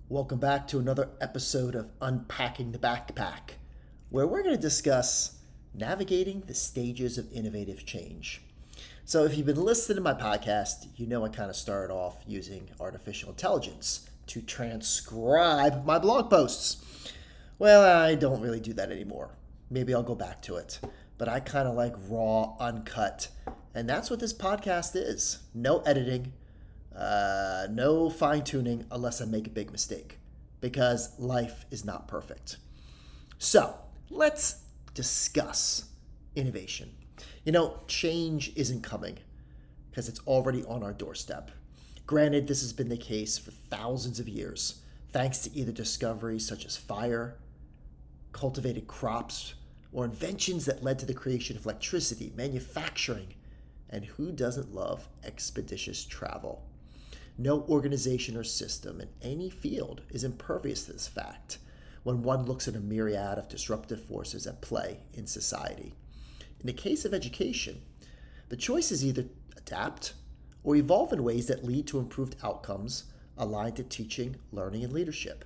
Welcome back to another episode of Unpacking the Backpack, where we're going to discuss navigating the stages of innovative change. So, if you've been listening to my podcast, you know I kind of started off using artificial intelligence to transcribe my blog posts. Well, I don't really do that anymore. Maybe I'll go back to it. But I kind of like raw, uncut. And that's what this podcast is. No editing, no fine tuning unless I make a big mistake. Because life is not perfect. So, let's discuss innovation. Change isn't coming because it's already on our doorstep. Granted, this has been the case for thousands of years, thanks to either discoveries such as fire, cultivated crops, or inventions that led to the creation of electricity, manufacturing, and who doesn't love expeditious travel? No organization or system in any field is impervious to this fact when one looks at a myriad of disruptive forces at play in society. In the case of education, the choice is either adapt or evolve in ways that lead to improved outcomes aligned to teaching, learning, and leadership.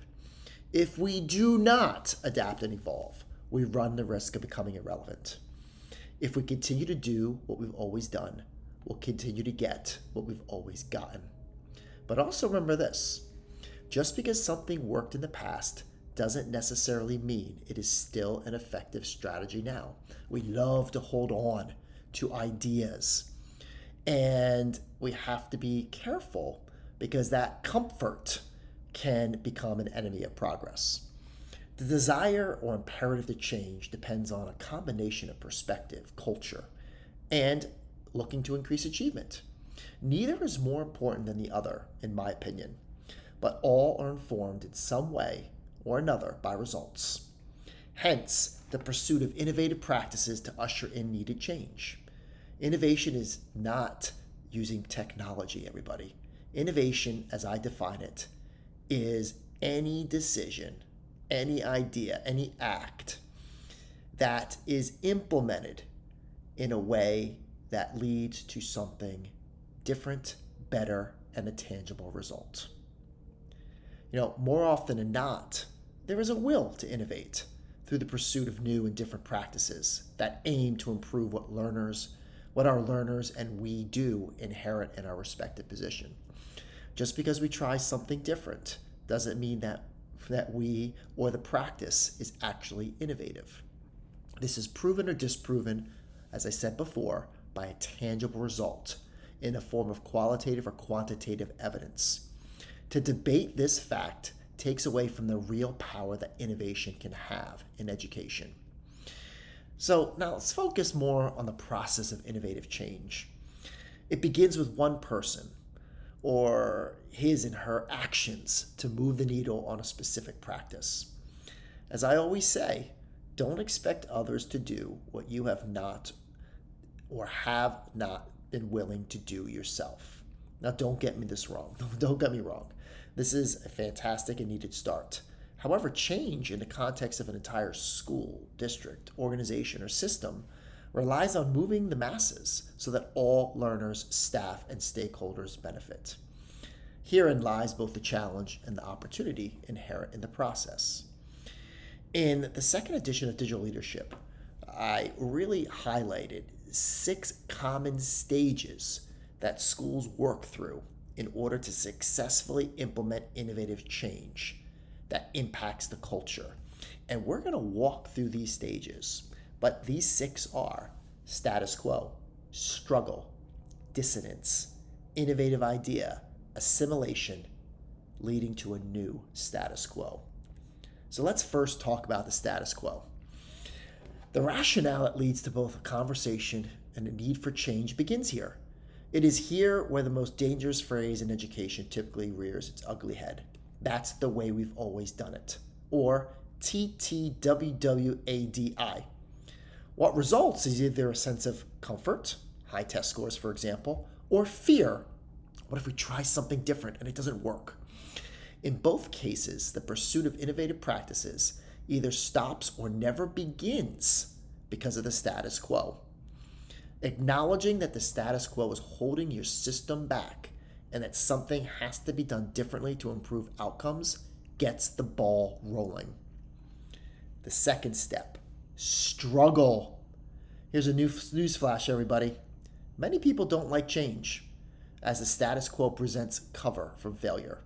If we do not adapt and evolve, we run the risk of becoming irrelevant. If we continue to do what we've always done, we'll continue to get what we've always gotten. But also remember this, just because something worked in the past doesn't necessarily mean it is still an effective strategy now. We love to hold on to ideas, and we have to be careful because that comfort can become an enemy of progress. The desire or imperative to change depends on a combination of perspective, culture, and looking to increase achievement. Neither is more important than the other, in my opinion, but all are informed in some way or another by results. Hence, the pursuit of innovative practices to usher in needed change. Innovation is not using technology, everybody. Innovation, as I define it, is any decision, any idea, any act that is implemented in a way that leads to something different, better, and a tangible result. More often than not, there is a will to innovate through the pursuit of new and different practices that aim to improve what our learners and we do inherent in our respective position. Just because we try something different doesn't mean that we or the practice is actually innovative. This is proven or disproven, as I said before, by a tangible result in the form of qualitative or quantitative evidence. To debate this fact takes away from the real power that innovation can have in education. So now let's focus more on the process of innovative change. It begins with one person or his and her actions to move the needle on a specific practice. As I always say, don't expect others to do what you have not or have not been willing to do yourself. Now, don't get me wrong. Don't get me wrong. This is a fantastic and needed start. However, change in the context of an entire school, district, organization, or system relies on moving the masses so that all learners, staff, and stakeholders benefit. Herein lies both the challenge and the opportunity inherent in the process. In the second edition of Digital Leadership, I really highlighted 6 common stages that schools work through in order to successfully implement innovative change that impacts the culture. And we're going to walk through these stages, but these 6 are status quo, struggle, dissonance, innovative idea, assimilation, leading to a new status quo. So let's first talk about the status quo. The rationale that leads to both a conversation and a need for change begins here. It is here where the most dangerous phrase in education typically rears its ugly head. That's the way we've always done it. Or TTWWADI. What results is either a sense of comfort, high test scores for example, or fear. What if we try something different and it doesn't work? In both cases, the pursuit of innovative practices either stops or never begins because of the status quo. Acknowledging that the status quo is holding your system back and that something has to be done differently to improve outcomes gets the ball rolling. The second step, struggle. Here's a news flash, everybody. Many people don't like change, as the status quo presents cover from failure.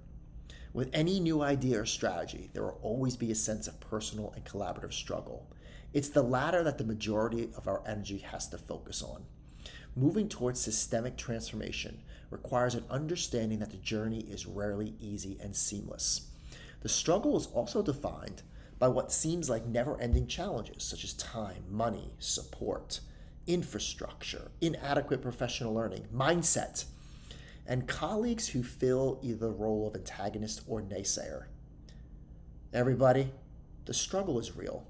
With any new idea or strategy, there will always be a sense of personal and collaborative struggle. It's the latter that the majority of our energy has to focus on. Moving towards systemic transformation requires an understanding that the journey is rarely easy and seamless. The struggle is also defined by what seems like never-ending challenges, such as time, money, support, infrastructure, inadequate professional learning, mindset, and colleagues who fill either the role of antagonist or naysayer. Everybody, the struggle is real,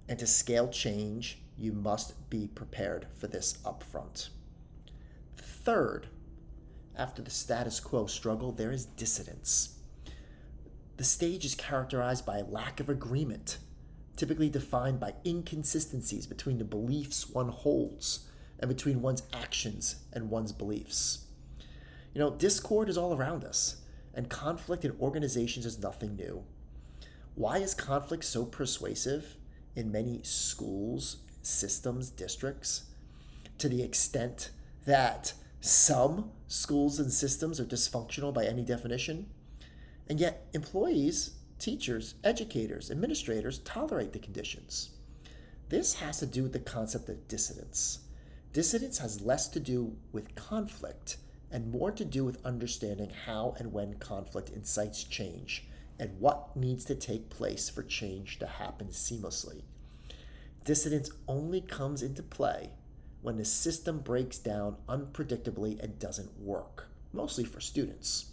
and to scale change, you must be prepared for this upfront. Third, after the status quo struggle, there is dissonance. The stage is characterized by a lack of agreement, typically defined by inconsistencies between the beliefs one holds and between one's actions and one's beliefs. Discord is all around us, and conflict in organizations is nothing new. Why is conflict so persuasive in many schools, systems, districts, to the extent that some schools and systems are dysfunctional by any definition? And yet employees, teachers, educators, administrators tolerate the conditions. This has to do with the concept of dissonance. Dissonance has less to do with conflict and more to do with understanding how and when conflict incites change and what needs to take place for change to happen seamlessly. Dissonance only comes into play when the system breaks down unpredictably and doesn't work, mostly for students.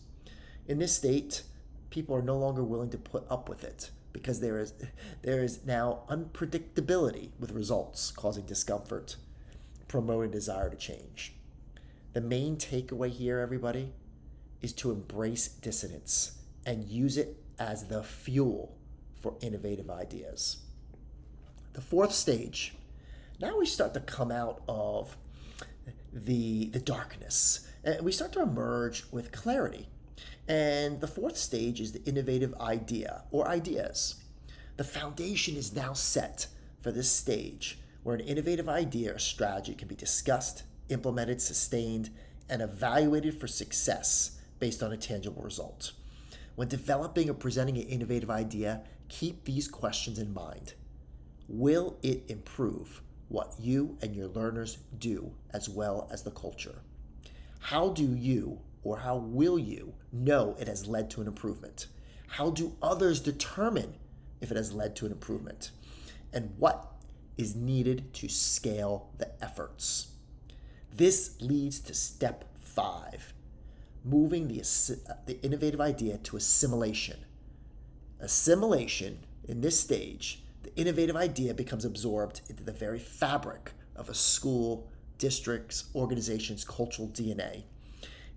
In this state, people are no longer willing to put up with it because there is now unpredictability with results causing discomfort, promoting desire to change. The main takeaway here, everybody, is to embrace dissonance and use it as the fuel for innovative ideas. The fourth stage, now we start to come out of the darkness and we start to emerge with clarity. And the fourth stage is the innovative idea or ideas. The foundation is now set for this stage where an innovative idea or strategy can be discussed, implemented, sustained, and evaluated for success based on a tangible result. When developing or presenting an innovative idea, keep these questions in mind. Will it improve what you and your learners do as well as the culture? How do you or how will you know it has led to an improvement? How do others determine if it has led to an improvement? And what is needed to scale the efforts? This leads to step 5, moving the innovative idea to assimilation. Assimilation, in this stage, the innovative idea becomes absorbed into the very fabric of a school, district's, organization's cultural DNA.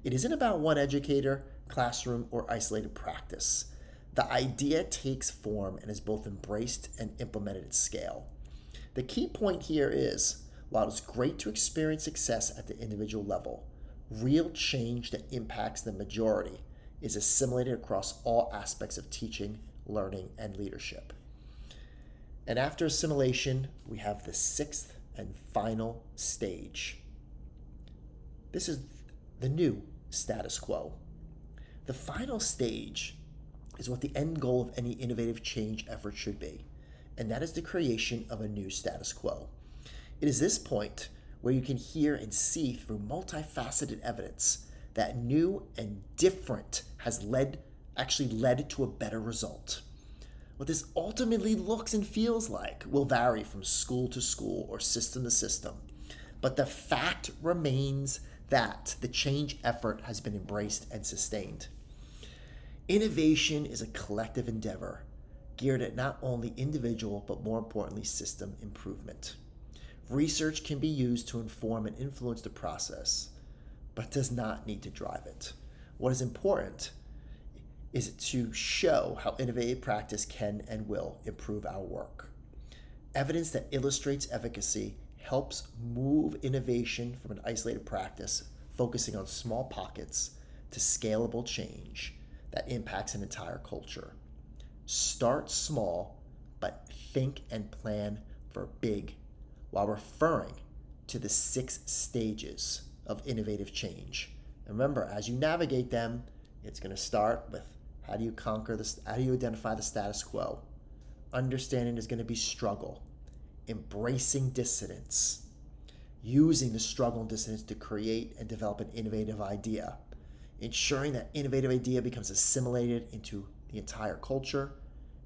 It isn't about one educator, classroom, or isolated practice. The idea takes form and is both embraced and implemented at scale. The key point here is, while it's great to experience success at the individual level, real change that impacts the majority is assimilated across all aspects of teaching, learning, and leadership. And after assimilation, we have the 6th and final stage. This is the new status quo. The final stage is what the end goal of any innovative change effort should be, and that is the creation of a new status quo. It is this point where you can hear and see through multifaceted evidence that new and different has actually led to a better result. What this ultimately looks and feels like will vary from school to school or system to system, but the fact remains that the change effort has been embraced and sustained. Innovation is a collective endeavor geared at not only individual, but more importantly, system improvement. Research can be used to inform and influence the process, but does not need to drive it. What is important is to show how innovative practice can and will improve our work. Evidence that illustrates efficacy helps move innovation from an isolated practice, focusing on small pockets, to scalable change that impacts an entire culture. Start small, but think and plan for big, while referring to the 6 stages of innovative change. And remember, as you navigate them, it's going to start with how do you identify the status quo? Understanding is going to be struggle, embracing dissonance, using the struggle and dissonance to create and develop an innovative idea, ensuring that innovative idea becomes assimilated into the entire culture,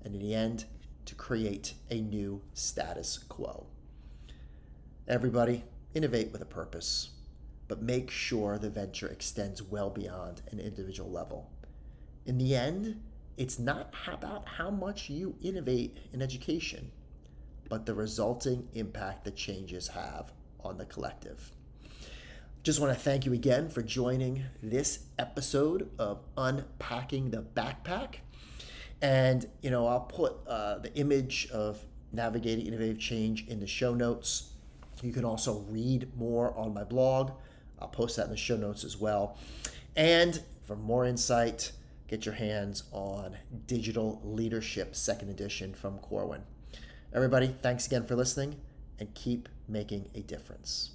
and in the end, to create a new status quo. Everybody, innovate with a purpose, but make sure the venture extends well beyond an individual level. In the end, it's not about how much you innovate in education, but the resulting impact the changes have on the collective. Just want to thank you again for joining this episode of Unpacking the Backpack. And, I'll put the image of navigating innovative change in the show notes. You can also read more on my blog. I'll post that in the show notes as well. And for more insight, get your hands on Digital Leadership 2nd edition from Corwin. Everybody, thanks again for listening, and keep making a difference.